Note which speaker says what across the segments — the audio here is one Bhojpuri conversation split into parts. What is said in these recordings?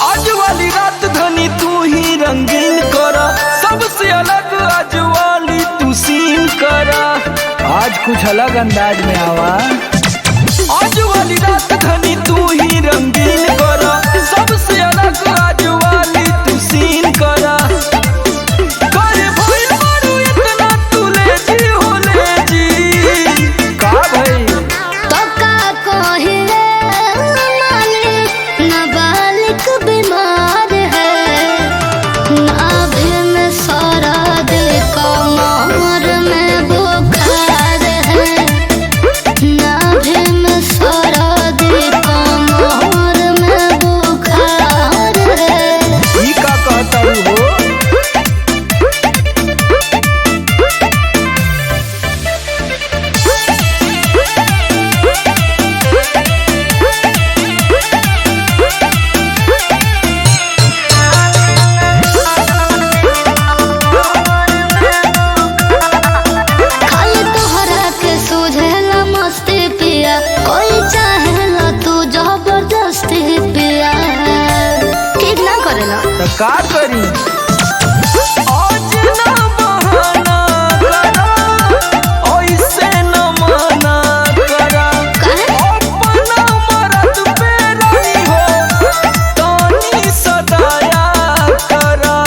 Speaker 1: आज वाली रात धनी तू ही रंगीन करा, सबसे अलग आज वाली तू सीन करा। आज कुछ अलग अंदाज में आवा। आज वाली रात धनी तू ही रंगीन करा, सबसे अलग आज वाली तू सीन करा। करे भाई मारू इतना तू ले जी हो ले जी। का भाई
Speaker 2: तो का कहे मालिक नाबालिग बीमार है, नाभि में सारा दिल कमर में बुखार है, नाभि में सारा दिल कमर में बुखार है।
Speaker 1: ई का कहता हो?
Speaker 2: खाली तोहरा के सूझेला मस्ती पिया, कोई चाहेला तू जबरदस्ती पिया। ठीक ना करेला
Speaker 1: तो का करी? आज ना बहाना करा, ऐसे न मना करा। अपना मरद पे रही हो, तानी सदाया करा।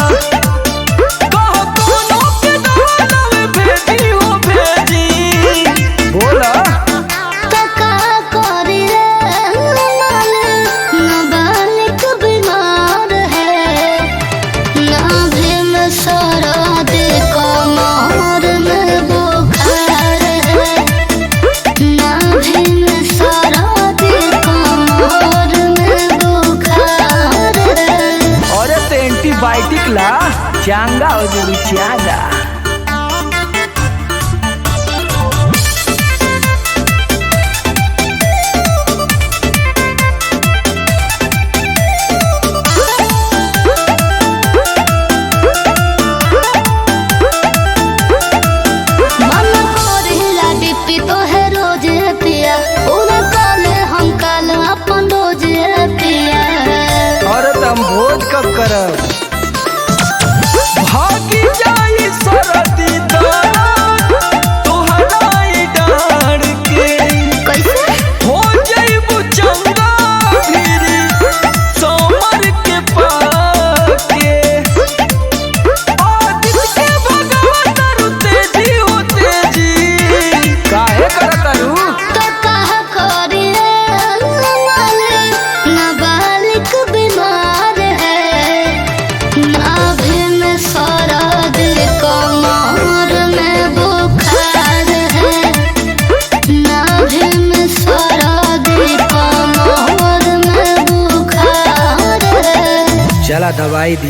Speaker 1: कह कोनो के दवालवे भेजी हो भेजी। बोला
Speaker 2: तो का करी रे मालिक नाबालिग बीमार है, नाभि में सारा दिल कमर में बुखार है, नाभि में सारा दिल कमर में बुखार है।
Speaker 1: और तो एंटीबायोटिक ला, चांगा हो जरूर चांगा।
Speaker 2: मन करेला डिप्पी तो है रोज पिया, पूरा काले हम काल अपन रोज पिया।
Speaker 1: और तुम भोज कब करब? भागी जाई सरदी दाना तोहरा ई डार के।
Speaker 2: कैसे
Speaker 1: हो जाइबू चंगा फिरी सोमर के पाके। आदित्य के भगवान तारू तेजी हो तेजी। काहे करत तारू?
Speaker 2: तो कहा करी रे मालिक नाबालिग बीमार है, नाभि में सारा दिल कमर में बुखार है, नाभि में सारा दिल कमर में बुखार है।
Speaker 1: चला दवाई दी।